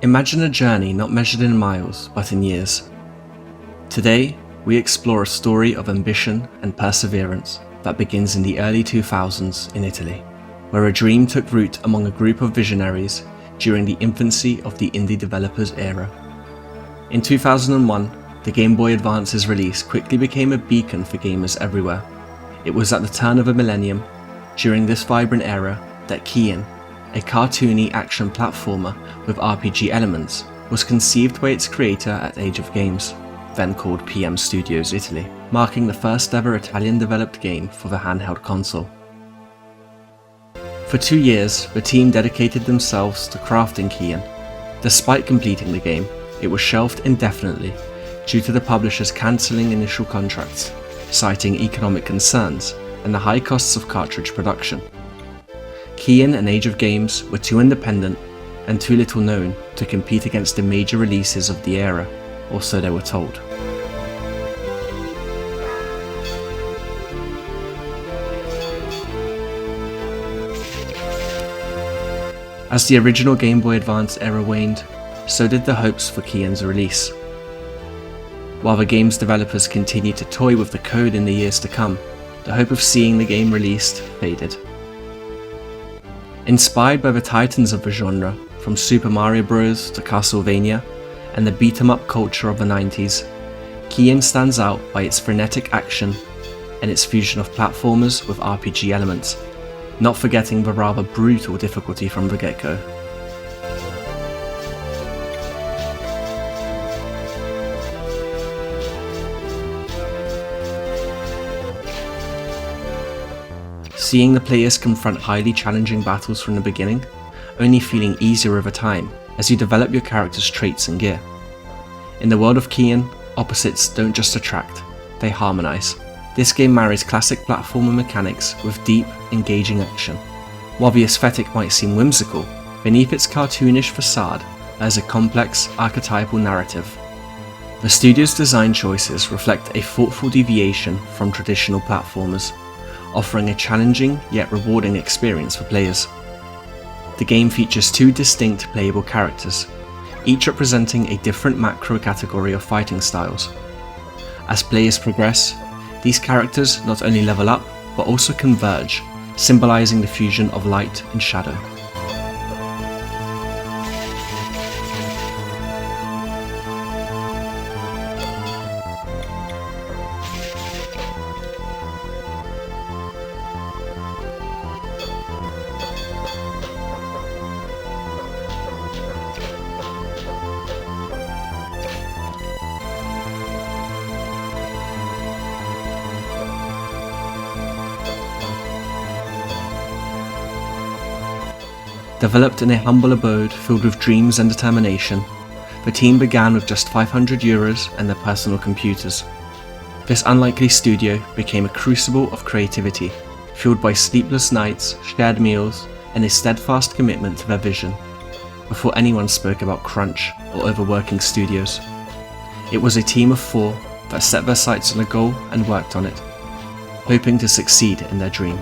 Imagine a journey not measured in miles, but in years. Today, we explore a story of ambition and perseverance that begins in the early 2000s in Italy, where a dream took root among a group of visionaries during the infancy of the indie developers era. In 2001, the Game Boy Advance's release quickly became a beacon for gamers everywhere. It was at the turn of a millennium, during this vibrant era, that Kien, a cartoony action platformer with RPG elements, was conceived by its creator at Age of Games, then called PM Studios Italy, marking the first ever Italian-developed game for the handheld console. For 2 years, the team dedicated themselves to crafting Kien. Despite completing the game, it was shelved indefinitely due to the publishers cancelling initial contracts, citing economic concerns and the high costs of cartridge production. Kien and Age of Games were too independent and too little known to compete against the major releases of the era, or so they were told. As the original Game Boy Advance era waned, so did the hopes for Kien's release. While the game's developers continued to toy with the code in the years to come, the hope of seeing the game released faded. Inspired by the titans of the genre, from Super Mario Bros. To Castlevania, and the beat-em-up culture of the 90s, Kien stands out by its frenetic action and its fusion of platformers with RPG elements, not forgetting the rather brutal difficulty from the get-go. Seeing the players confront highly challenging battles from the beginning, only feeling easier over time as you develop your character's traits and gear. In the world of Kien, opposites don't just attract, they harmonise. This game marries classic platformer mechanics with deep, engaging action. While the aesthetic might seem whimsical, beneath its cartoonish facade lies a complex, archetypal narrative. The studio's design choices reflect a thoughtful deviation from traditional platformers, offering a challenging yet rewarding experience for players. The game features 2 distinct playable characters, each representing a different macro category of fighting styles. As players progress, these characters not only level up, but also converge, symbolizing the fusion of light and shadow. Developed in a humble abode filled with dreams and determination, the team began with just €500 and their personal computers. This unlikely studio became a crucible of creativity, fueled by sleepless nights, shared meals, and a steadfast commitment to their vision, before anyone spoke about crunch or overworking studios. It was a team of 4 that set their sights on a goal and worked on it, hoping to succeed in their dream.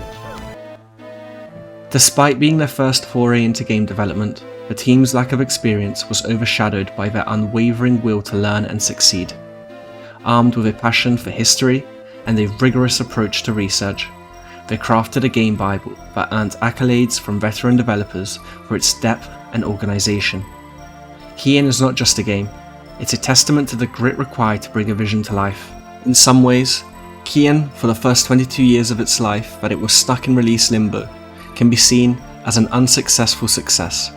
Despite being their first foray into game development, the team's lack of experience was overshadowed by their unwavering will to learn and succeed. Armed with a passion for history and a rigorous approach to research, they crafted a game bible that earned accolades from veteran developers for its depth and organization. Kien is not just a game, it's a testament to the grit required to bring a vision to life. In some ways, Kien, for the first 22 years of its life that it was stuck in release limbo, can be seen as an unsuccessful success,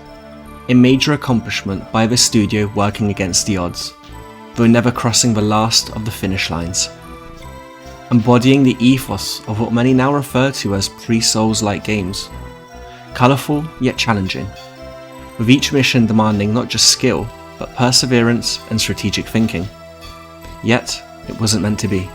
a major accomplishment by the studio working against the odds, though never crossing the last of the finish lines. Embodying the ethos of what many now refer to as pre-Souls-like games, colourful yet challenging, with each mission demanding not just skill, but perseverance and strategic thinking. Yet, it wasn't meant to be.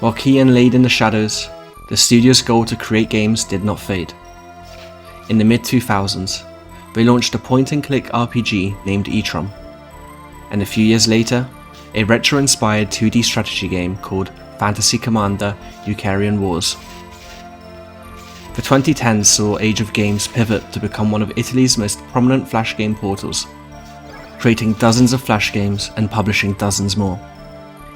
While Kien laid in the shadows, the studio's goal to create games did not fade. In the mid-2000s, they launched a point-and-click RPG named Etrom, and a few years later, a retro-inspired 2D strategy game called Fantasy Commander Eucarian Wars. The 2010s saw Age of Games pivot to become one of Italy's most prominent Flash game portals, creating dozens of Flash games and publishing dozens more,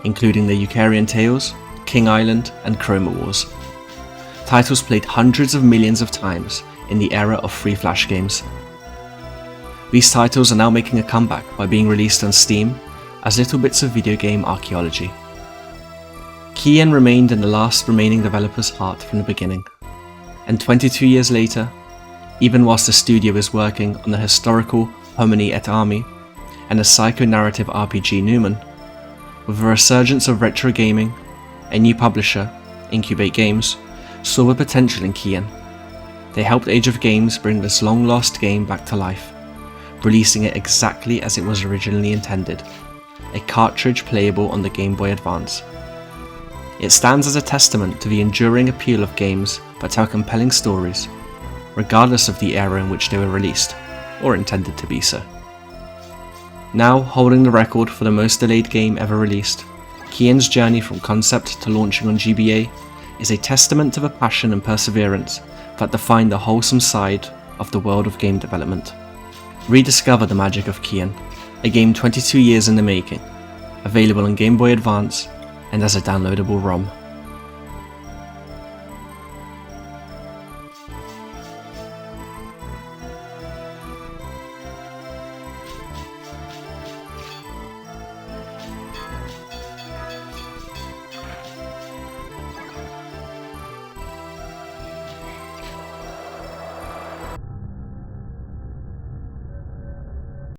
including the Eucarian Tales, King Island, and Chroma Wars. Titles played hundreds of millions of times in the era of free Flash games. These titles are now making a comeback by being released on Steam as little bits of video game archaeology. Kien remained in the last remaining developer's heart from the beginning, and 22 years later, even whilst the studio is working on the historical Homini et Armi and the psycho-narrative RPG Newman, with a resurgence of retro gaming, a new publisher, Incubate Games, saw the potential in Kien. They helped Age of Games bring this long-lost game back to life, releasing it exactly as it was originally intended, a cartridge playable on the Game Boy Advance. It stands as a testament to the enduring appeal of games that tell compelling stories, regardless of the era in which they were released, or intended to be so. Now holding the record for the most delayed game ever released, Kien's journey from concept to launching on GBA is a testament to the passion and perseverance that define the wholesome side of the world of game development. Rediscover the magic of Kien, a game 22 years in the making, available on Game Boy Advance and as a downloadable ROM.